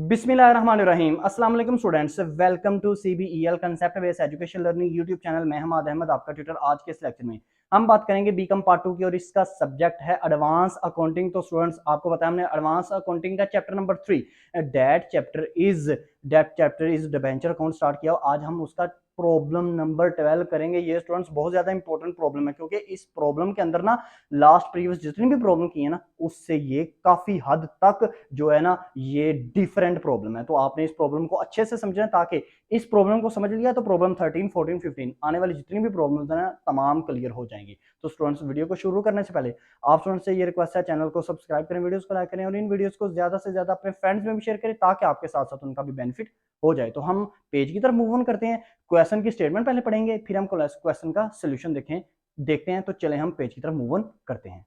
बिस्मिल्लाहिर्रहमानिर्रहीम। अस्सलाम वालेकुम students, welcome to CBEL concept based education learning YouTube channel. मैं हमाद अहमद आपका ट्यूटर। आज के इस लेक्चर में हम बात करेंगे बीकॉम पार्ट 2 की और इसका सब्जेक्ट है एडवांस अकाउंटिंग। तो स्टूडेंट्स आपको बताया हमने एडवांस अकाउंटिंग का chapter number 3 that chapter is debenture account start किया। आज हम उसका प्रॉब्लम नंबर 12 करेंगे। ये स्टूडेंट्स बहुत ज्यादा इंपॉर्टेंट प्रॉब्लम है क्योंकि इस प्रॉब्लम के अंदर ना लास्ट प्रीवियस जितनी भी प्रॉब्लम की है ना उससे ये काफी हद तक जो है ना ये डिफरेंट प्रॉब्लम है। तो आपने इस प्रॉब्लम को अच्छे से समझना, ताकि इस प्रॉब्लम को समझ लिया तो प्रॉब्लम 13, 14, 15 आने वाली जितनी भी प्रॉब्लम्स है ना तमाम क्लियर हो जाएंगी। तो स्टूडेंट्स वीडियो को शुरू करने से पहले आप स्टूडेंट्स से ये रिक्वेस्ट है, चैनल को सब्सक्राइब करें, वीडियोस को लाइक करें और इन वीडियोस को ज्यादा से ज्यादा अपने फ्रेंड्स में भी शेयर करें ताकि आपके साथ साथ उनका भी बेनिफिट हो जाए। तो हम पेज की तरफ मूव ऑन करते हैं। क्वेश्चन की स्टेटमेंट पहले पढ़ेंगे, फिर हम क्वेश्चन का सोल्यूशन देखते हैं। तो चले हम पेज की तरफ मूव ऑन करते हैं।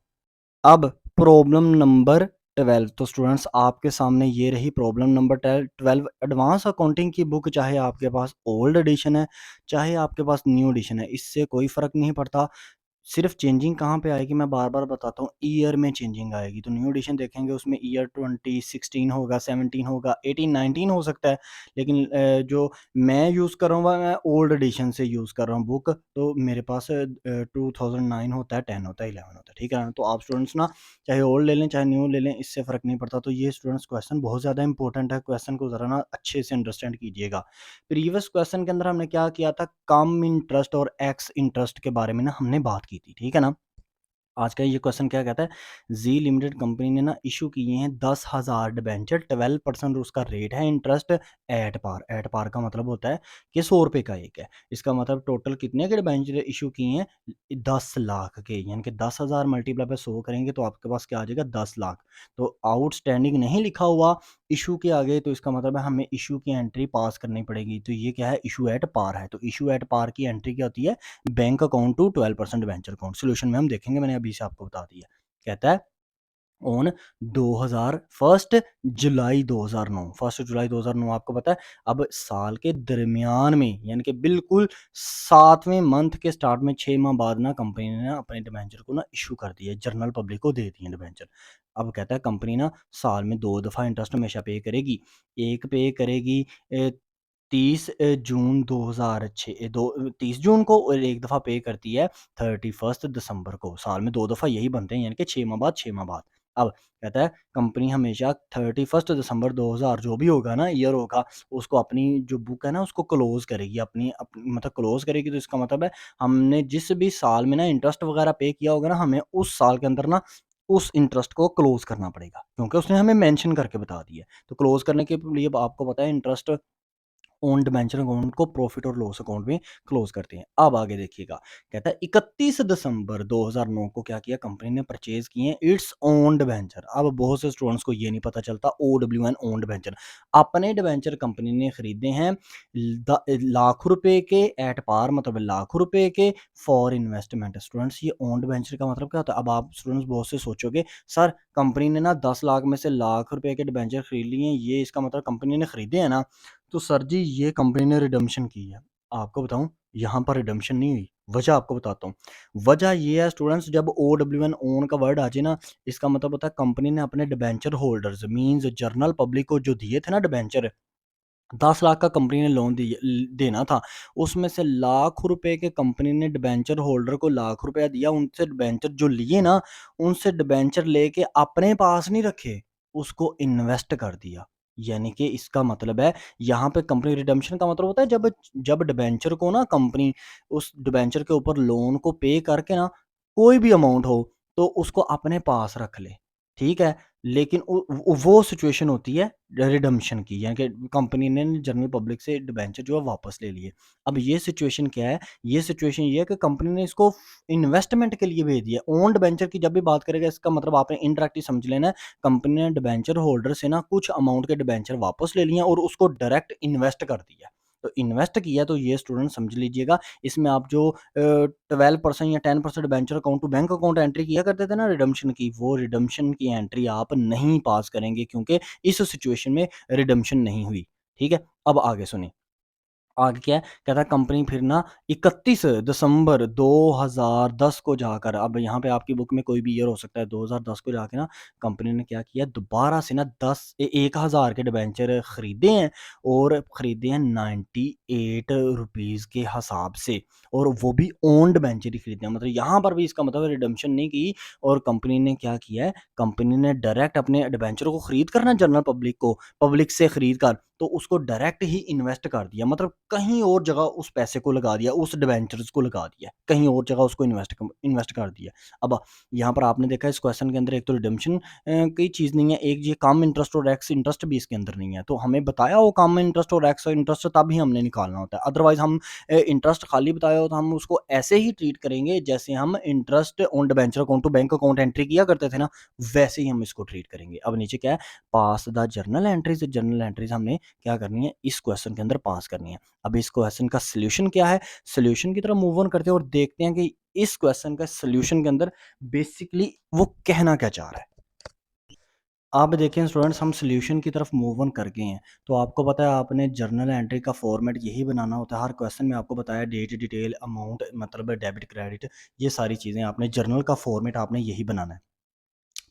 अब प्रॉब्लम नंबर 12। तो स्टूडेंट्स आपके सामने ये रही प्रॉब्लम नंबर 12। एडवांस अकाउंटिंग की बुक, चाहे आपके पास ओल्ड एडिशन है चाहे आपके पास न्यू एडिशन है, इससे कोई फ़र्क नहीं पड़ता। सिर्फ चेंजिंग कहाँ पे आएगी मैं बार बार बताता हूँ, ईयर में चेंजिंग आएगी। तो न्यू एडिशन देखेंगे उसमें ईयर 2016 होगा, 17 होगा, 18, 19 हो सकता है। लेकिन जो मैं यूज़ कर रहा हूँ मैं ओल्ड एडिशन से यूज़ कर रहा हूँ बुक। तो मेरे पास 2009 होता है, 10 होता है, 11 होता है। ठीक है ना। तो आप स्टूडेंट्स ना चाहे ओल्ड ले लें चाहे न्यू ले लें, इससे फ़र्क नहीं पड़ता। तो ये स्टूडेंट्स क्वेश्चन बहुत ज़्यादा इंपॉर्टेंट है। क्वेश्चन को ज़रा ना अच्छे से अंडरस्टैंड कीजिएगा। प्रीवियस क्वेश्चन के अंदर हमने क्या किया था, कम इंटरेस्ट और एक्स इंटरेस्ट के बारे में ना हमने बात की थी। ठीक है ना। आज का ये क्वेश्चन क्या कहता है, जी लिमिटेड कंपनी ने ना इशू किए हैं 10,000 डिबेंचर, 12% उसका रेट है interest at par. At par का मतलब होता है कि 100 रुपये का एक है। इसका मतलब टोटल कितने के डिबेंचर इशू किए हैं, 10 लाख के। यानी कि 10,000 मल्टीप्लाई पे 100 करेंगे तो आपके पास क्या आ जाएगा, 10 लाख। तो आउटस्टैंडिंग नहीं लिखा हुआ इशू के आगे, तो इसका मतलब है हमें इशू की एंट्री पास करनी पड़ेगी। तो ये क्या है, इशू एट पार है। तो इशू एट पार की एंट्री क्या होती है, bank account to 12% debenture account. Solution में हम देखेंगे, मैंने अभी से आपको बता दिया। कहता है ऑन 2000 फर्स्ट जुलाई 2009, 1 जुलाई 2009 आपको पता है। अब साल के दरमियान में यानी कि बिल्कुल 7वें मंथ के स्टार्ट में 6 माह बाद ना कंपनी ने ना अपने डिबेंचर को ना इशू कर दिया, जनरल पब्लिक को दे दिए डिबेंचर। अब कहता है कंपनी ना साल में 2 दफ़ा इंटरेस्ट हमेशा पे करेगी। एक पे करेगी 30 जून 2006 दो 30 जून को, और एक दफ़ा पे करती है 31 दिसंबर को। साल में 2 दफ़ा यही बनते हैं, यानी कि 6 माह बाद 6 माह बाद। अब कहता है कंपनी हमेशा 31 दिसंबर 2000 जो भी होगा ना ईयर होगा, उसको अपनी जो बुक है ना उसको क्लोज़ करेगी, अपनी मतलब क्लोज़ करेगी। तो इसका मतलब है हमने जिस भी साल में ना इंटरेस्ट वगैरह पे किया होगा ना, हमें उस साल के अंदर ना उस इंटरेस्ट को क्लोज़ करना पड़ेगा, क्योंकि उसने हमें मेंशन करके बता दिया है। तो क्लोज़ करने के लिए आपको पता है इंटरेस्ट ओन डिबेंचर अकाउंट को प्रॉफिट और लॉस अकाउंट में क्लोज करते हैं। अब आगे देखिएगा, कहता है 31 दिसंबर 2009 को क्या किया कंपनी ने, परचेज किए इट्स ओन डिबेंचर। अब बहुत से स्टूडेंट्स को ये नहीं पता चलता, OWN ओन डिबेंचर। अपने डिबेंचर कंपनी ने खरीदे हैं लाख रुपए के एट पार, मतलब लाख रुपए के फॉर इन्वेस्टमेंट। स्टूडेंट्स ये ओन डिबेंचर का मतलब क्या होता है। अब आप स्टूडेंट्स बहुत से सोचोगे सर कंपनी ने ना 10 लाख में से लाख रुपए के डिबेंचर खरीद लिए हैं, ये इसका मतलब कंपनी ने खरीदे हैं ना। तो सर जी ये कंपनी ने रिडम्पशन की है। आपको बताऊँ यहाँ पर रिडम्पशन नहीं हुई, वजह आपको बताता हूँ। वजह ये है स्टूडेंट्स, जब OWN ओन का वर्ड आ जाए ना, इसका मतलब होता है कंपनी ने अपने debenture holders means general public को जो दिए थे ना डिबेंचर, 10 लाख का कंपनी ने लोन देना था। उसमें से लाख रुपए के कंपनी ने डिबेंचर होल्डर को लाख रुपया दिया। उनसे डिबेंचर जो लिए ना, उनसे डिबेंचर लेके अपने पास नहीं रखे, उसको इन्वेस्ट कर दिया। यानी कि इसका मतलब है यहाँ पे कंपनी रिडम्पशन का मतलब होता है जब जब डिबेंचर को ना कंपनी उस डिबेंचर के ऊपर लोन को पे करके ना कोई भी अमाउंट हो तो उसको अपने पास रख ले। ठीक है। लेकिन वो सिचुएशन होती है रिडम्पशन की, यानी कि कंपनी ने जनरल पब्लिक से डिबेंचर जो है वापस ले लिए। अब ये सिचुएशन क्या है, ये सिचुएशन ये है कि कंपनी ने इसको इन्वेस्टमेंट के लिए भेज दिया। ओन डिबेंचर की जब भी बात करेगा, इसका मतलब आपने इंडायरेक्टली समझ लेना है, कंपनी ने डिबेंचर होल्डर से ना कुछ अमाउंट के डिबेंचर वापस ले लिए और उसको डायरेक्ट इन्वेस्ट कर दिया। तो इन्वेस्ट किया, तो ये स्टूडेंट समझ लीजिएगा, इसमें आप जो 12% या 10% debenture account to bank account entry किया करते थे ना रिडम्पशन की, वो रिडम्पशन की एंट्री आप नहीं पास करेंगे, क्योंकि इस सिचुएशन में रिडम्पशन नहीं हुई। ठीक है। अब आगे सुनिए, आगे क्या है, कहता है कंपनी फिर ना 31 दिसंबर 2010 को जाकर, अब यहाँ पे आपकी बुक में कोई भी ईयर हो सकता है, 2010 को जाके ना कंपनी ने क्या किया, दोबारा से ना 1000 के डिबेंचर खरीदे हैं, और खरीदे हैं 98 रुपीज़ के हिसाब से, और वो भी ओन डिबेंचर ही खरीदे हैं। मतलब यहाँ पर भी इसका मतलब रिडम्पशन नहीं की, और कंपनी ने क्या किया है, कंपनी ने डायरेक्ट अपने डिबेंचर को खरीद कर ना जनरल पब्लिक से खरीद कर, तो उसको डायरेक्ट ही इन्वेस्ट कर दिया, मतलब कहीं और जगह उस पैसे को लगा दिया, उस डिबेंचर्स को लगा दिया, कहीं और जगह उसको इन्वेस्ट कर दिया। अब यहाँ पर आपने देखा इस क्वेश्चन के अंदर एक तो रिडम्पशन की चीज़ नहीं है, एक ये कम इंटरेस्ट और एक्स इंटरेस्ट भी इसके अंदर नहीं है, तो हमें बताया हो कम इंटरेस्ट और एक्स इंटरेस्ट तब ही हमने निकालना होता है, अदरवाइज हम इंटरेस्ट खाली बताया हो तो हम उसको ऐसे ही ट्रीट करेंगे जैसे हम interest on debenture account to bank account entry किया करते थे ना, वैसे ही हम इसको ट्रीट करेंगे। अब नीचे क्या है, पास द जर्नल एंट्रीज हमने क्या करनी है, इस क्वेश्चन के अंदर पास करनी है। अब इस क्वेश्चन का सॉल्यूशन क्या है, सॉल्यूशन की तरफ मूव ऑन करते हैं और देखते हैं कि इस क्वेश्चन का सॉल्यूशन के अंदर बेसिकली वो कहना क्या चाह रहा है। आप देखें स्टूडेंट्स, हम सॉल्यूशन की तरफ मूव ऑन कर गए हैं, तो आपको पता है आपने जर्नल एंट्री का फॉर्मेट यही बनाना होता है। हर क्वेश्चन में आपको बताया डेट, डिटेल, अमाउंट, मतलब डेबिट, क्रेडिट, ये सारी चीज़ें आपने जर्नल का फॉर्मेट आपने यही बनाना है।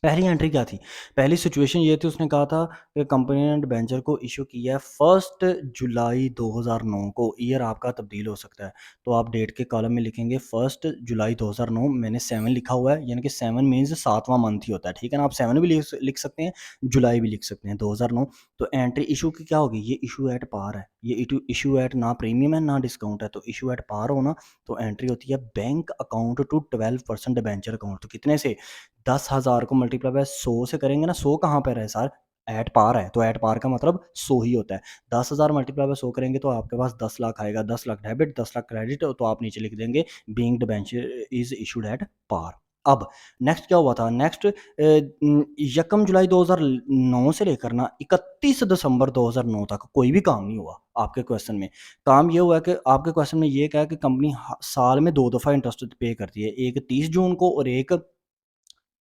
पहली एंट्री क्या थी? पहली सिचुएशन ये थी, उसने कहा था कि कंपनी ने डिबेंचर को इश्यू किया है 1 जुलाई 2009 को, ईयर आपका तब्दील हो सकता है। तो आप डेट के कॉलम में लिखेंगे 1 जुलाई 2009, मैंने 7 लिखा हुआ है, यानी कि 7 मीन्स 7वां मंथ ही होता है, ठीक है ना? आप 7 भी लिख सकते हैं, जुलाई भी लिख सकते हैं, 2009। तो एंट्री इशू की क्या होगी, ये इशू एट पार है, ये इशू एट ना प्रीमियम है ना डिस्काउंट है, तो इशू एट पार होना, तो एंट्री होती है bank account to 12% debenture account. तो कितने से, 10,000 को मल्टीप्लाई बाय 100 से करेंगे ना, 100 कहाँ पर है सर, एट पार है, तो एट पार का मतलब 100 ही होता है। 10,000 मल्टीप्लाई बाय 100 करेंगे तो आपके पास 10 लाख आएगा, 10 लाख डेबिट, 10 लाख क्रेडिट, तो आप नीचे लिख देंगे being debenture is issued at par. अब नेक्स्ट क्या हुआ था, नेक्स्ट 1 जुलाई 2009 से लेकर ना 31 दिसंबर 2009 तक कोई भी काम नहीं हुआ आपके क्वेश्चन में। काम ये हुआ है कि आपके क्वेश्चन में ये क्या है कि कंपनी साल में 2 दफ़ा इंटरेस्ट पे करती है, एक 30 जून को और एक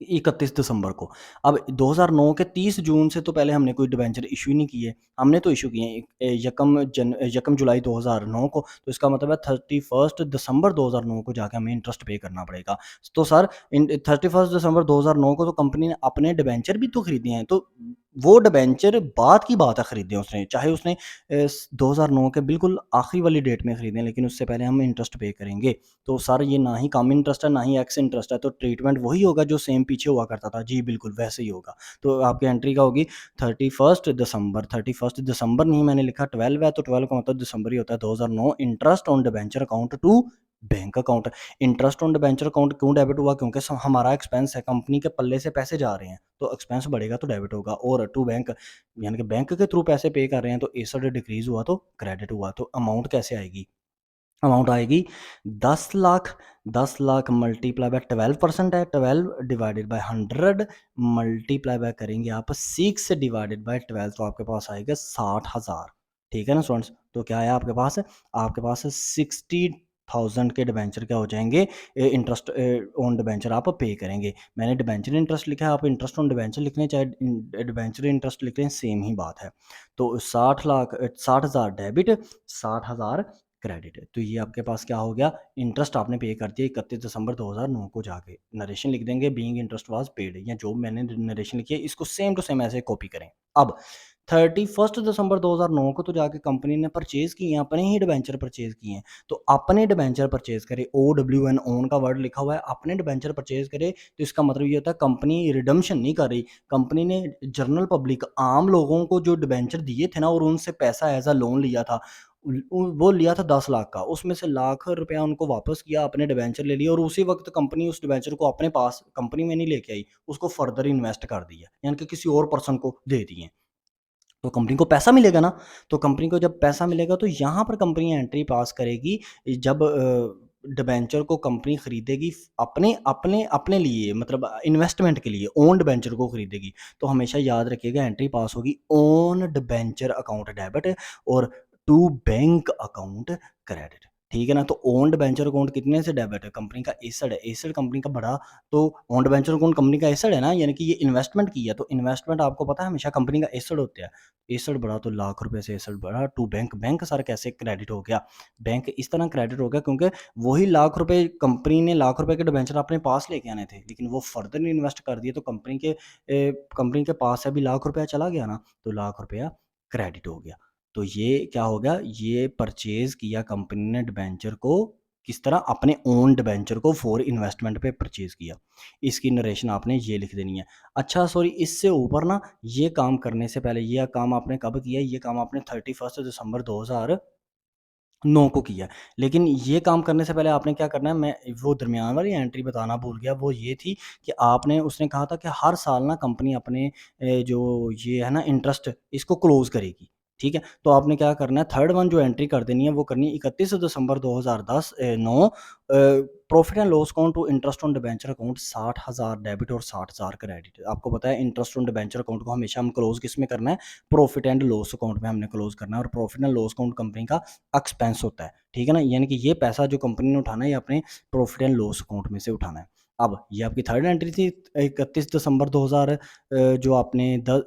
31 दिसंबर को। अब 2009 के 30 जून से तो पहले हमने कोई डिबेंचर इश्यू ही नहीं किए, हमने तो इश्यू किए हैं यकम जुलाई 2009 को, तो इसका मतलब है 31 दिसंबर 2009 को जाके हमें इंटरेस्ट पे करना पड़ेगा। तो सर 31 दिसंबर 2009 को तो कंपनी ने अपने डिबेंचर भी तो खरीदे हैं, तो वो डिबेंचर बाद की बात है खरीदे उसने, चाहे उसने 2009 के बिल्कुल आखिरी वाली डेट में खरीदे, लेकिन उससे पहले हम इंटरेस्ट पे करेंगे। तो सर ये ना ही कम इंटरेस्ट है, ना ही एक्स इंटरेस्ट है, तो ट्रीटमेंट वही होगा जो सेम पीछे हुआ करता था। जी बिल्कुल वैसे ही होगा। तो आपकी एंट्री क्या होगी, 31 दिसंबर नहीं मैंने लिखा, 12 है, तो 12 का मतलब दिसंबर ही होता है 2009। Interest on debenture account to bank account. Interest on debenture account क्यों डेबिट हुआ, क्योंकि हमारा एक्सपेंस है, कंपनी के पल्ले से पैसे जा रहे हैं, तो एक्सपेंस बढ़ेगा तो डेबिट होगा। और टू बैंक, यानी कि बैंक के थ्रू पैसे पे कर रहे हैं, तो एसेट डिक्रीज हुआ तो क्रेडिट हुआ। तो अमाउंट कैसे आएगी, अमाउंट आएगी 10 लाख। 10 लाख मल्टीप्लाई बाय 12% है, 12 डिवाइडेड बाय 100 मल्टीप्लाई बाय करेंगे आप 6 डिवाइडेड बाय 12, तो आपके पास आएगा 60,000। ठीक है ना स्टूडेंट्स, तो क्या है आपके पास, आपके पास 60,000 के डिबेंचर क्या हो जाएंगे, इंटरेस्ट ऑन डिबेंचर आप पे करेंगे। मैंने डिबेंचर इंटरेस्ट लिखा है, आप इंटरेस्ट ऑन डिबेंचर लिख लें, चाहे डिबेंचर इंटरेस्ट लिख लें, सेम ही बात है। तो 60,000 डेबिट, 60,000 क्रेडिट है। तो ये आपके पास क्या हो गया, इंटरेस्ट आपने पे कर दिया 31 दिसंबर 2009 को जाके। नरेशन लिख देंगे बीइंग इंटरेस्ट वाज पेड, या जो मैंने नरेशन लिखी है इसको सेम टू सेम ऐसे कॉपी करें। अब 31 दिसंबर 2009 को तो जाके कंपनी ने परचेज किए हैं, अपने ही डिबेंचर परचेज किए हैं, तो अपने डिबेंचर परचेज करे, OWN ओन का वर्ड लिखा हुआ है, अपने डिबेंचर परचेज करे, तो इसका मतलब ये होता है कंपनी रिडम्पशन नहीं कर रही, कंपनी ने जनरल पब्लिक आम लोगों को जो डिबेंचर दिए थे ना, और उनसे पैसा एज अ लोन लिया था, वो लिया था 10 लाख का, उसमें से लाख रुपया उनको वापस किया, अपने डिबेंचर ले लिया, और उसी वक्त कंपनी उस डिबेंचर को अपने पास कंपनी में नहीं लेके आई, उसको फर्दर इन्वेस्ट कर दिया, यानी कि किसी और पर्सन को दे दिए। तो कंपनी को पैसा मिलेगा ना, तो कंपनी को जब पैसा मिलेगा तो यहाँ पर कंपनी एंट्री पास करेगी, जब डिबेंचर को कंपनी खरीदेगी अपने अपने अपने लिए, मतलब इन्वेस्टमेंट के लिए ओन डिबेंचर को खरीदेगी, तो हमेशा याद रखिएगा एंट्री पास होगी ओन डिबेंचर अकाउंट डेबिट और टू बैंक अकाउंट क्रेडिट। ठीक है ना। तो ओन्ड वेंचर अकाउंट कितने से डेबिट है, कंपनी का एसेट है, एसेट कंपनी का बढ़ा तो ओन्ड वेंचर अकाउंट कंपनी का एसेट है ना, यानी कि ये इन्वेस्टमेंट की है, तो इन्वेस्टमेंट आपको पता है हमेशा कंपनी का एसेट होता है। एसेट बढ़ा तो लाख रुपए से एसेट बढ़ा टू बैंक, बैंक सर कैसे क्रेडिट हो गया, बैंक इस तरह क्रेडिट हो गया क्योंकि वही लाख रुपए कंपनी ने लाख रुपए के डिबेंचर अपने पास लेके आने थे, लेकिन वो फर्दर इन्वेस्ट कर दिए तो कंपनी के पास से भी लाख रुपया चला गया ना, तो लाख रुपया क्रेडिट हो गया। तो ये क्या हो गया, ये परचेज किया कंपनी ने डिबेंचर को, किस तरह, अपने ओन डिबेंचर को फॉर इन्वेस्टमेंट पे परचेज किया। इसकी नरेशन आपने ये लिख देनी है। अच्छा सॉरी, इससे ऊपर ना ये काम करने से पहले, ये काम आपने कब किया, ये काम आपने 31 दिसंबर 2009 को किया। लेकिन ये काम करने से पहले आपने क्या करना है, मैं वो दरमियान वाली एंट्री बताना भूल गया, वो ये थी कि आपने, उसने कहा था कि हर साल ना कंपनी अपने जो ये है ना इंटरेस्ट, इसको क्लोज करेगी। ठीक है, तो आपने क्या करना है, थर्ड वन जो एंट्री कर देनी है वो करनी है 31 दिसंबर 2009, profit and loss account to interest on debenture account 60,000 debit और 60,000 क्रेडिट। आपको पता है इंटरेस्ट ऑन डिबेंचर अकाउंट को हमेशा हम क्लोज किस में करना है, प्रॉफिट एंड लॉस अकाउंट में हमने क्लोज करना है, और profit and loss account company का एक्सपेंस होता है। ठीक है ना, यानी कि ये पैसा जो कंपनी ने उठाना है ये अपने प्रॉफिट एंड लॉस अकाउंट में से उठाना है। अब ये आपकी थर्ड एंट्री थी 31 दिसंबर 2000 जो आपने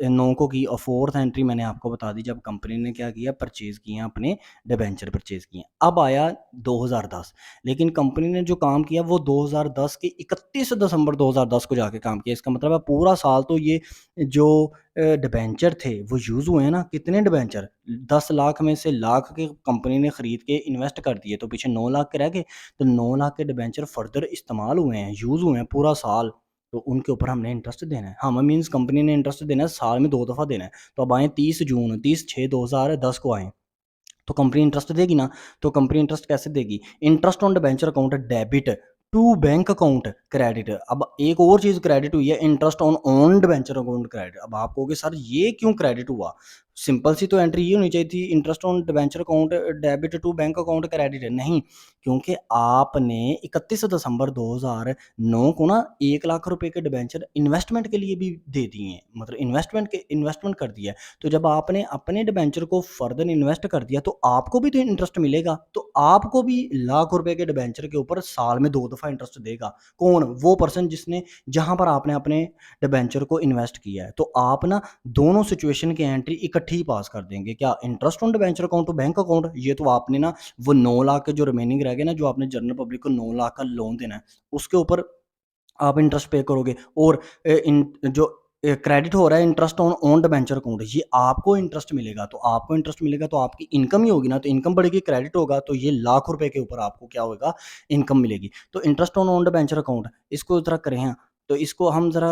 9 को की, और फोर्थ एंट्री मैंने आपको बता दी जब कंपनी ने क्या किया, परचेज किया, अपने डिबेंचर परचेज किए। अब आया 2010, लेकिन कंपनी ने जो काम किया वो 2010 के 31 दिसंबर 2010 को जाके काम किया। इसका मतलब है पूरा साल तो ये जो डिबेंचर थे वो यूज़ हुए हैं ना, कितने डिबेंचर, 10 लाख में से लाख के कंपनी ने खरीद के इन्वेस्ट कर दिए, तो पीछे 9 लाख के रह गए, तो 9 लाख के डिबेंचर फर्दर इस्तेमाल हुए हैं, यूज़ हुए हैं पूरा साल, तो उनके ऊपर हमने इंटरेस्ट देना है। हाँ, मीन्स कंपनी ने इंटरेस्ट देना है, साल में 2 दफ़ा देना है। तो अब आए 30 जून, 30/6/2010 को आए, तो कंपनी इंटरेस्ट देगी ना, तो कंपनी इंटरेस्ट कैसे देगी, interest on debenture account debit to bank account credit. अब एक और चीज क्रेडिट हुई है, interest on own debenture account credit. अब आप कहोगे सर ये क्यों क्रेडिट हुआ, सिंपल सी तो एंट्री ये होनी चाहिए थी, interest on debenture account debit to bank account credit है, नहीं, क्योंकि आपने 31 दिसंबर 2009 को ना 1 लाख रुपए के डिबेंचर इन्वेस्टमेंट के लिए भी दे दिए हैं, मतलब इन्वेस्टमेंट कर दिया है। तो जब आपने अपने डिबेंचर को फर्दर इन्वेस्ट कर दिया तो आपको भी तो इंटरेस्ट मिलेगा, तो आपको भी लाख रुपए के डिबेंचर के ऊपर साल में 2 दफा इंटरेस्ट देगा। कौन, वो पर्सन जिसने, जहां पर आपने अपने डिबेंचर को इन्वेस्ट किया है। तो आप ना दोनों सिचुएशन की एंट्री इकट्ठी पास कर देंगे, क्या, interest on debenture account to bank account, ये तो आपने ना वो 9 लाख के जो रिमेनिंग रह गए ना, जो आपने जनरल पब्लिक को 9 लाख का लोन देना है, उसके ऊपर आप इंटरेस्ट पे करोगे, और इन जो क्रेडिट हो रहा है interest on own debenture account, ये आपको इंटरेस्ट मिलेगा, तो आपको इंटरेस्ट मिलेगा तो आपकी इनकम ही होगी ना, तो इनकम बढ़ेगी, क्रेडिट होगा, तो ये लाख रुपए के ऊपर आपको क्या होगा, इनकम मिलेगी। तो interest on own debenture account, इसको जरा करें, हाँ, तो इसको हम जरा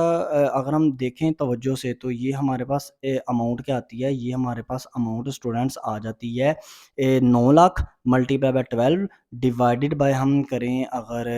अगर हम देखें तवज्जो से, तो ये हमारे पास अमाउंट क्या आती है, ये हमारे पास अमाउंट स्टूडेंट्स आ जाती है 9 lakh multiply by 12 divided by, हम करें अगर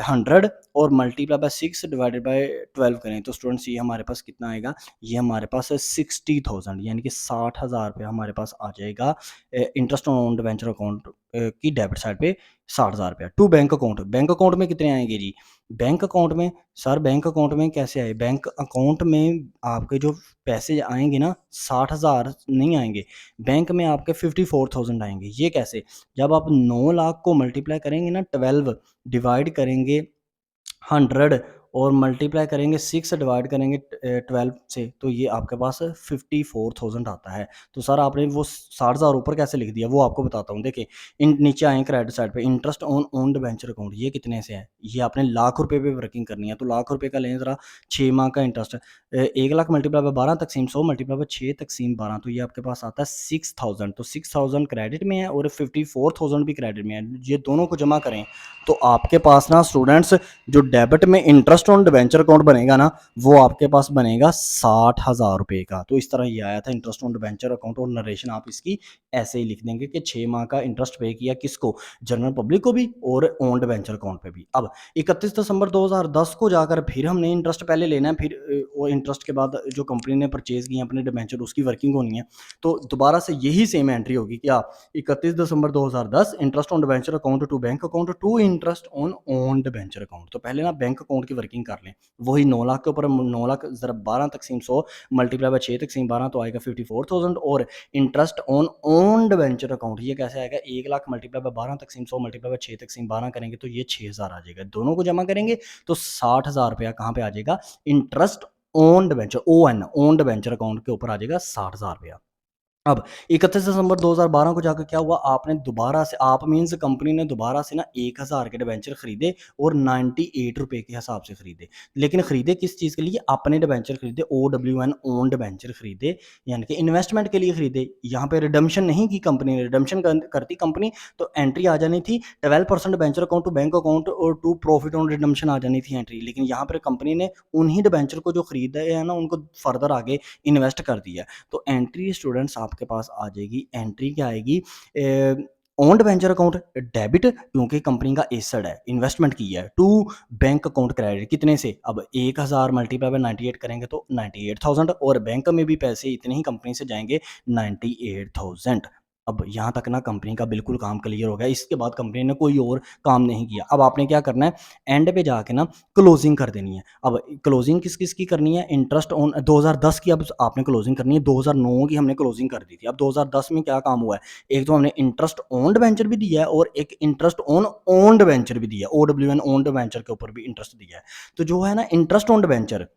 100, और मल्टीप्लाई बाय 6 डिवाइडेड बाय 12 करें, तो स्टूडेंट्स ये हमारे पास कितना आएगा, ये हमारे पास 60,000 यानी कि 60,000 रुपये हमारे पास आ जाएगा इंटरेस्ट ऑन डिबेंचर अकाउंट की डेबिट साइड पे, 60,000 रुपया to bank account. Bank account में कितने आएंगे जी, बैंक अकाउंट में, सर बैंक अकाउंट में कैसे आए, बैंक अकाउंट में आपके जो पैसे आएंगे ना 60,000 नहीं आएंगे, बैंक में आपके 54,000 आएंगे। ये कैसे, जब आप 9 लाख को मल्टीप्लाई करेंगे ना 12 डिवाइड करेंगे 100 और मल्टीप्लाई करेंगे 6 डिवाइड करेंगे 12 से, तो ये आपके पास 54,000 आता है। तो सर आपने वो 60,000 ऊपर कैसे लिख दिया, वो आपको बताता हूँ। देखिए इन नीचे आए क्रेडिट साइड पे, interest on own debenture account, ये कितने से है, ये आपने लाख रुपए पे वर्किंग करनी है, तो लाख रुपए का लें जरा 6 माह का इंटरेस्ट, 1 लाख मल्टीप्लाई बाय 12 तकसीम 100 मल्टीप्लाई बाय 6 तकसीम 12, तो ये आपके पास आता है 6,000। तो 6,000 क्रेडिट में है और 54,000 भी क्रेडिट में है, ये दोनों को जमा करें तो आपके पास ना स्टूडेंट्स जो डेबिट में इंटरेस्ट ऑन डिबेंचर अकाउंट बनेगा ना, वो आपके पास बनेगा 60,000 रुपए का। तो इस तरह ये आया था इंटरेस्ट ऑन डिबेंचर अकाउंट, और नरेशन आप इसकी ऐसे ही लिख देंगे कि 6 माह का इंटरेस्ट पे किया, किसको, जनरल पब्लिक को भी और ओन डिबेंचर अकाउंट पे भी। अब 31 दिसंबर 2010 को जाकर फिर हमने इंटरेस्ट पहले लेना है, फिर वो इंटरेस्ट के बाद जो कंपनी ने परचेज किए अपने डिबेंचर, उसकी वर्किंग होनी है, तो दोबारा से यही सेम एंट्री होगी, क्या, 31 दिसंबर 2010 interest on debenture account to bank account to interest on own debenture account. तो पहले ना बैंक अकाउंट की वर्किंग वर्किंग कर लें, वही 9 लाख के ऊपर 9 लाख ज़रा 12 तकसीम 100 मल्टीप्लाई बाय 6 तकसीम 12 तो आएगा 54,000। और interest on own debenture account ये कैसे आएगा, 1 लाख मल्टीप्लाई बाय 12 तकसीम 100 मल्टीप्लाई बाय 6 तकसीम 12 करेंगे तो ये 6,000 आ जाएगा। दोनों को जमा करेंगे तो 60,000 रुपया कहाँ पे आ जाएगा, interest owned venture owned debenture account के ऊपर आ जाएगा 60,000 रुपया। अब 31 दिसंबर 2012 को जाकर क्या हुआ, आपने दोबारा से, आप मीन्स कंपनी ने दोबारा से ना 1000 के डिबेंचर खरीदे और 98 रुपए के हिसाब से खरीदे। लेकिन खरीदे किस चीज़ के लिए, अपने डिबेंचर खरीदे, OWN ओन डिबेंचर खरीदे, यानी कि इन्वेस्टमेंट के लिए खरीदे। यहाँ पे रिडम्पशन नहीं की कंपनी ने, रिडम्पशन करती कंपनी तो एंट्री आ जानी थी 12% debenture account to bank account और टू प्रॉफिट ऑन रिडम्पशन आ जानी थी एंट्री। लेकिन यहाँ पर कंपनी ने उन्हीं डिबेंचर को जो खरीदे है ना उनको फर्दर आगे इन्वेस्ट कर दिया। तो एंट्री स्टूडेंट्स आपके पास आ जाएगी, एंट्री क्या आएगी, ओन्ड वेंचर अकाउंट डेबिट क्योंकि कंपनी का एसेट है, इन्वेस्टमेंट की है, टू बैंक अकाउंट क्रेडिट कितने से, अब 1000 मल्टीप्लाई बाय 98 करेंगे तो 98,000 और बैंक में भी पैसे इतने ही कंपनी से जाएंगे 98,000। अब यहाँ तक ना कंपनी का बिल्कुल काम क्लियर हो गया। इसके बाद कंपनी ने कोई और काम नहीं किया। अब आपने क्या करना है, एंड पे जाके ना क्लोजिंग कर देनी है। अब क्लोजिंग किस किस की करनी है, इंटरेस्ट ऑन 2010 की अब आपने क्लोजिंग करनी है, 2009 की हमने क्लोजिंग कर दी थी। अब 2010 में क्या काम हुआ है, एक तो हमने इंटरेस्ट ओन्ड वेंचर भी दिया है और एक इंटरेस्ट ऑन ओन्ड वेंचर भी दिया है, OWN ओन्ड वेंचर के ऊपर भी इंटरेस्ट दिया है। तो जो है ना इंटरेस्ट ओन्ड वेंचर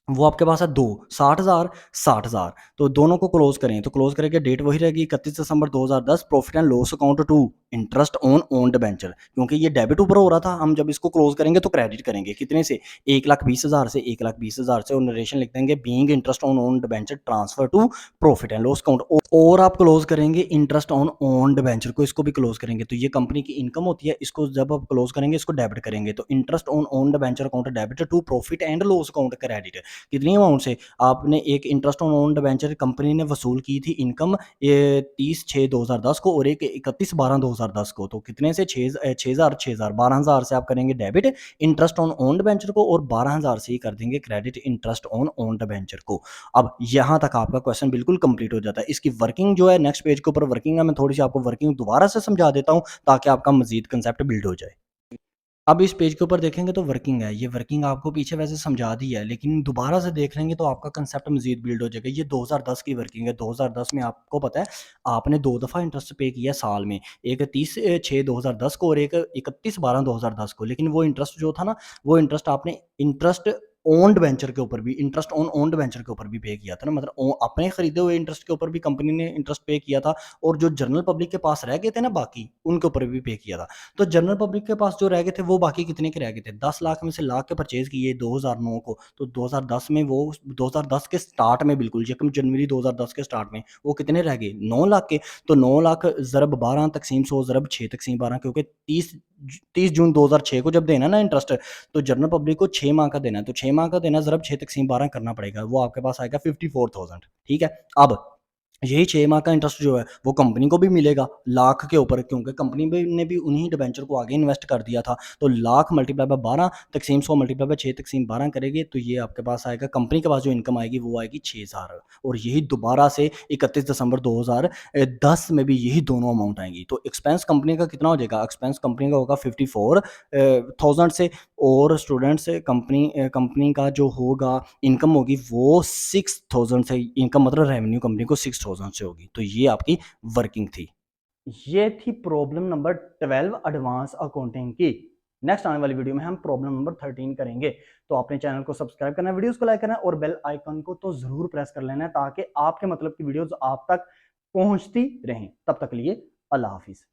वो आपके पास है 2 60,000 60,000। तो दोनों को क्लोज करें तो क्लोज करेंगे, डेट वही रहेगी 31 दिसंबर 2010। Profit and loss account to interest on own debenture, क्योंकि ये डेबिट ऊपर हो रहा था, हम जब इसको क्लोज करेंगे तो क्रेडिट करेंगे कितने से, 1,20,000 से 1,20,000 से, और नरेशन लिख देंगे being interest on own debenture transfer to profit and loss account. और आप क्लोज करेंगे इंटरेस्ट ऑन ओन्ड वेंचर को, इसको भी क्लोज करेंगे तो ये कंपनी की इनकम होती है, इसको जब आप क्लोज करेंगे इसको डेबिट करेंगे तो interest on own debenture account debit to profit and loss account credit. कितनी अमाउंट से, आपने एक interest on own debenture company ने वसूल की थी इनकम 30/6/2010 को और एक 31/12/2010 को, तो कितने से 6,000 12,000 से आप करेंगे debit interest on own venture को और 12,000 से ही कर देंगे credit interest on own venture को। अब यहाँ तक आपका क्वेश्चन बिल्कुल कंप्लीट हो जाता है। इसकी वर्किंग जो है नेक्स्ट पेज के ऊपर वर्किंग है, मैं थोड़ी सी आपको वर्किंग दोबारा से समझा देता हूँ ताकि आपका मजीद कंसेप्ट बिल्ड हो जाए। अब इस पेज के ऊपर देखेंगे तो वर्किंग है, ये वर्किंग आपको पीछे वैसे समझा दी है लेकिन दोबारा से देख लेंगे तो आपका कंसेप्ट मजीद बिल्ड हो जाएगा। ये 2010 की वर्किंग है। 2010 में आपको पता है आपने 2 दफ़ा इंटरेस्ट पे किया साल में, एक 30/6/2010 को और एक 31/12/2010 को। लेकिन वो इंटरेस्ट जो था ना, वो इंटरेस्ट आपने इंटरेस्ट ओन्ड वेंचर के ऊपर भी, इंटरेस्ट ऑन ओन्ड वेंचर के ऊपर भी पे किया था ना, मतलब अपने खरीदे हुए इंटरेस्ट के ऊपर भी कंपनी ने इंटरेस्ट पे किया था और जो जनरल पब्लिक के पास रह गए थे ना बाकी, उनके ऊपर भी पे किया था। तो जनरल पब्लिक के पास जो रह गए थे वो बाकी कितने के रह गए थे, 10 लाख में से लाख के परचेज किए 2009 को, तो 2010 में वो 2010 के स्टार्ट में बिल्कुल 1 जनवरी 2010 के स्टार्ट में वो कितने रह गए 9 लाख के। तो 9 लाख ज़रब 12 तकसीम 100 ज़रब 6 तकसीम 12, क्योंकि 30 जून 2006 को जब देना ना इंटरेस्ट तो जनरल पब्लिक को 6 माह का देना है, तो 6 माह का देना ज़रब 6 तकसीम 12 करना पड़ेगा, वो आपके पास आएगा 54,000। ठीक है। अब यही 6 माह का इंटरेस्ट जो है वो कंपनी को भी मिलेगा लाख के ऊपर, क्योंकि कंपनी ने भी उन्हीं डिबेंचर को आगे इन्वेस्ट कर दिया था। तो लाख मल्टीप्लाई बाय 12 तकसीम 100 मल्टीप्लाई बाय 6 तकसीम 12 करेंगे तो ये आपके पास आएगा, कंपनी के पास जो इनकम आएगी वो आएगी 6,000। और यही दोबारा से 31 दिसंबर 2010 में भी यही दोनों अमाउंट आएंगी। तो एक्सपेंस कंपनी का कितना हो जाएगा, एक्सपेंस कंपनी का होगा 54,000 से, और स्टूडेंट्स कंपनी का जो होगा इनकम होगी वो 6,000 से, इनकम मतलब रेवेन्यू कंपनी को 6,000 से होगी। तो ये आपकी वर्किंग थी। ये थी प्रॉब्लम नंबर 12 एडवांस अकाउंटिंग की। नेक्स्ट आने वाली वीडियो में हम प्रॉब्लम नंबर 13 करेंगे। तो आपने चैनल को सब्सक्राइब करना है, वीडियोस को लाइक करना है और बेल आइकन को तो जरूर प्रेस कर लेना है ताकि आपके मतलब की वीडियोस आप तक पहुंचती रहें। तब तक के लिए अल्लाह हाफिज।